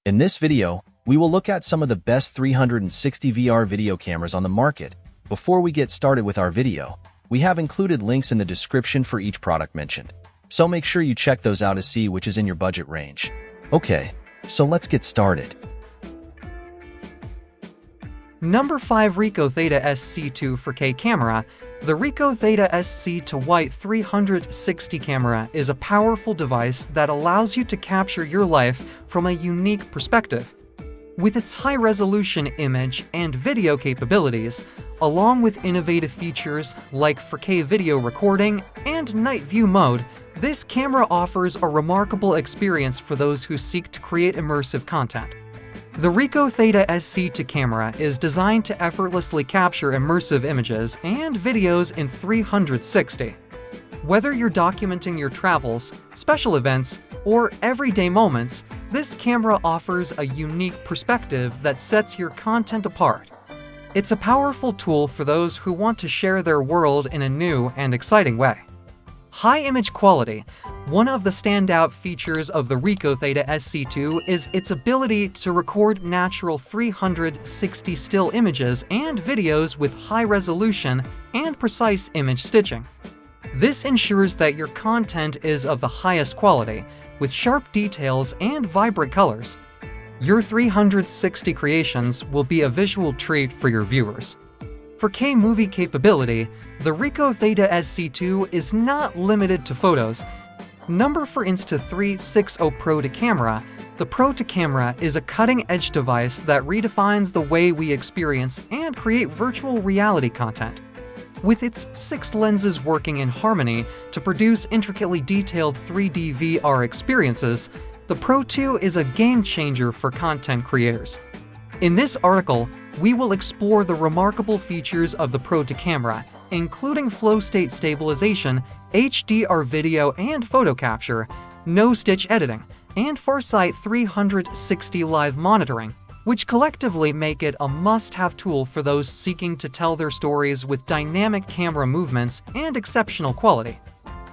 In this video, we will look at some of the best 360 VR video cameras on the market. Before we get started with our video, we have included links in the description for each product mentioned, so make sure you check those out to see which is in your budget range. Okay, so let's get started. Number 5. Ricoh Theta SC2 4K camera. The Ricoh Theta SC to White 360 camera is a powerful device that allows you to capture your life from a unique perspective. With its high-resolution image and video capabilities, along with innovative features like 4K video recording and night view mode, this camera offers a remarkable experience for those who seek to create immersive content. The Ricoh Theta SC2 camera is designed to effortlessly capture immersive images and videos in 360. Whether you're documenting your travels, special events, or everyday moments, this camera offers a unique perspective that sets your content apart. It's a powerful tool for those who want to share their world in a new and exciting way. High image quality. One of the standout features of the Ricoh Theta SC2 is its ability to record natural 360 still images and videos with high resolution and precise image stitching. This ensures that your content is of the highest quality, with sharp details and vibrant colors. Your 360 creations will be a visual treat for your viewers. For 4K movie capability, the Ricoh Theta SC2 is not limited to photos. Number 4. Insta360 Pro to camera. The Pro to camera is a cutting-edge device that redefines the way we experience and create virtual reality content. With its 6 lenses working in harmony to produce intricately detailed 3D VR experiences, the Pro 2 is a game-changer for content creators. In this article, we will explore the remarkable features of the Pro to camera, including flow state stabilization, HDR video and photo capture, no-stitch editing, and Farsight 360 live monitoring, which collectively make it a must-have tool for those seeking to tell their stories with dynamic camera movements and exceptional quality.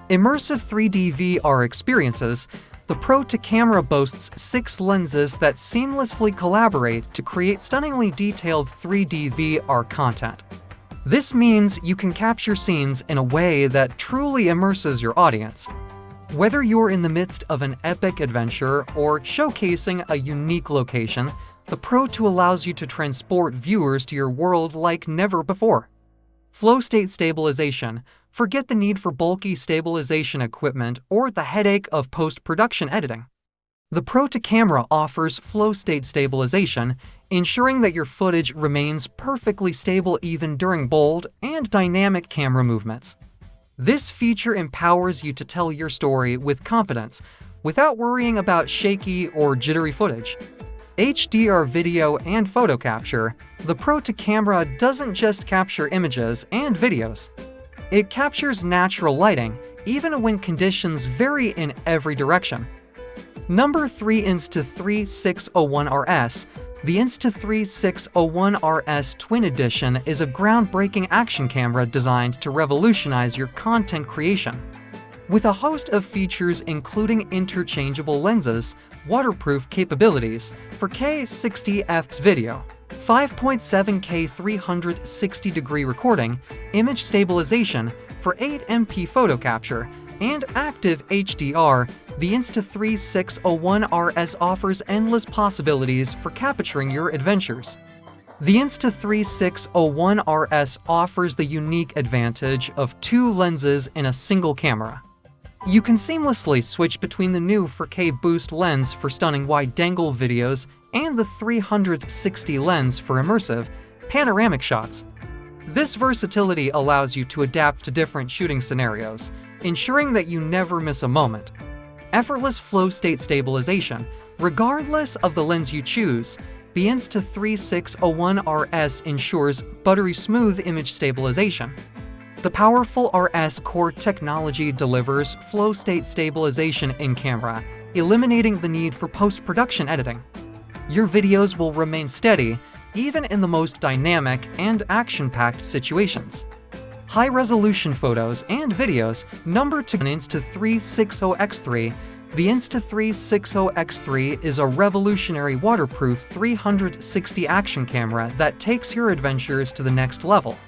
Immersive 3D VR experiences. The Pro to camera boasts 6 lenses that seamlessly collaborate to create stunningly detailed 3D VR content. This means you can capture scenes in a way that truly immerses your audience. Whether you're in the midst of an epic adventure or showcasing a unique location, the Pro 2 allows you to transport viewers to your world like never before. Flow state stabilization. Forget the need for bulky stabilization equipment or the headache of post-production editing. The Pro to camera offers flow state stabilization, ensuring that your footage remains perfectly stable even during bold and dynamic camera movements. This feature empowers you to tell your story with confidence, without worrying about shaky or jittery footage. HDR video and photo capture. The Pro to camera doesn't just capture images and videos. It captures natural lighting, even when conditions vary in every direction. Number 3. Insta360 RS. The Insta360 RS Twin Edition is a groundbreaking action camera designed to revolutionize your content creation. With a host of features including interchangeable lenses, waterproof capabilities, 4K 60 fps video, 5.7K 360-degree recording, image stabilization, for 8MP photo capture, and active HDR, the Insta360 RS offers endless possibilities for capturing your adventures. The Insta360 RS offers the unique advantage of 2 lenses in a single camera. You can seamlessly switch between the new 4K boost lens for stunning wide-angle videos and the 360 lens for immersive, panoramic shots. This versatility allows you to adapt to different shooting scenarios, ensuring that you never miss a moment. Effortless flow state stabilization. Regardless of the lens you choose, the Insta360 RS ensures buttery smooth image stabilization. The powerful RS core technology delivers flow state stabilization in camera, eliminating the need for post-production editing. Your videos will remain steady, even in the most dynamic and action-packed situations. High-resolution photos and videos. Number 2. Insta360 X3. The Insta360 X3 is a revolutionary waterproof 360 action camera that takes your adventures to the next level.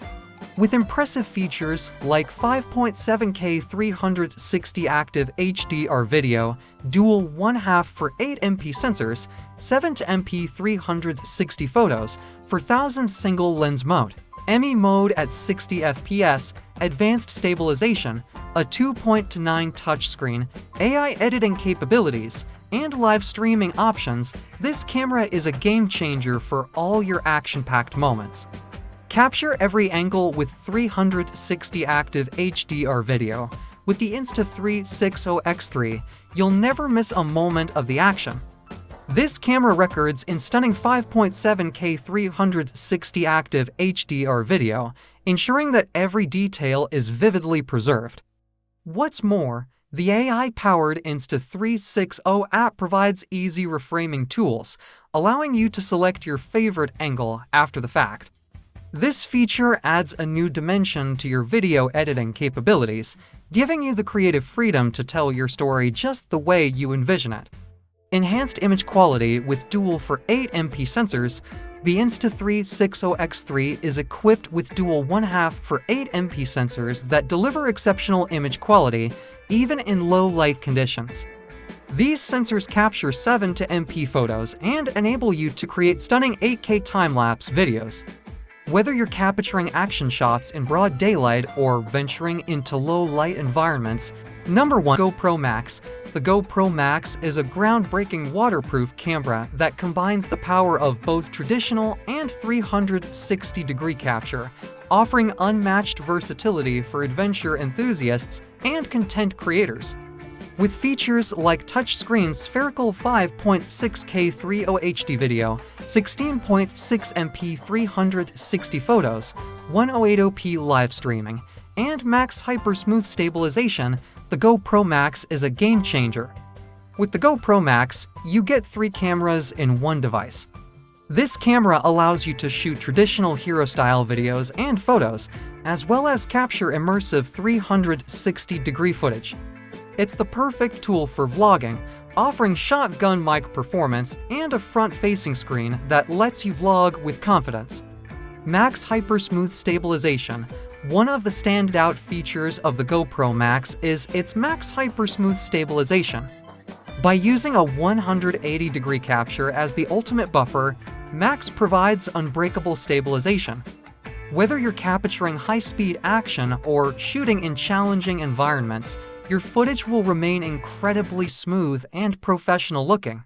With impressive features like 5.7K 360 active HDR video, dual 1/2 for 8MP sensors, 7MP 360 photos, 4000 single lens mode, ME mode at 60 FPS, advanced stabilization, a 2.9 touchscreen, AI editing capabilities, and live streaming options, this camera is a game changer for all your action-packed moments. Capture every angle with 360 active HDR video. With the Insta360 X3, you'll never miss a moment of the action. This camera records in stunning 5.7K 360 active HDR video, ensuring that every detail is vividly preserved. What's more, the AI-powered Insta360 app provides easy reframing tools, allowing you to select your favorite angle after the fact. This feature adds a new dimension to your video editing capabilities, giving you the creative freedom to tell your story just the way you envision it. Enhanced image quality with dual for 8MP sensors, the Insta360 X3 is equipped with dual 1/2 for 8MP sensors that deliver exceptional image quality even in low light conditions. These sensors capture 7MP photos and enable you to create stunning 8K time-lapse videos. Whether you're capturing action shots in broad daylight or venturing into low-light environments, Number 1. GoPro Max. The GoPro Max is a groundbreaking waterproof camera that combines the power of both traditional and 360-degree capture, offering unmatched versatility for adventure enthusiasts and content creators. With features like touchscreen spherical 5.6K 30 HD video, 16.6MP 360 photos, 1080p live streaming, and max hyper-smooth stabilization, the GoPro Max is a game changer. With the GoPro Max, you get 3 cameras in one device. This camera allows you to shoot traditional hero-style videos and photos, as well as capture immersive 360-degree footage. It's the perfect tool for vlogging, offering shotgun mic performance and a front-facing screen that lets you vlog with confidence. Max Hyper-Smooth Stabilization. One of the standout features of the GoPro Max is its Max Hyper-Smooth Stabilization. By using a 180-degree capture as the ultimate buffer, Max provides unbreakable stabilization. Whether you're capturing high-speed action or shooting in challenging environments, your footage will remain incredibly smooth and professional-looking.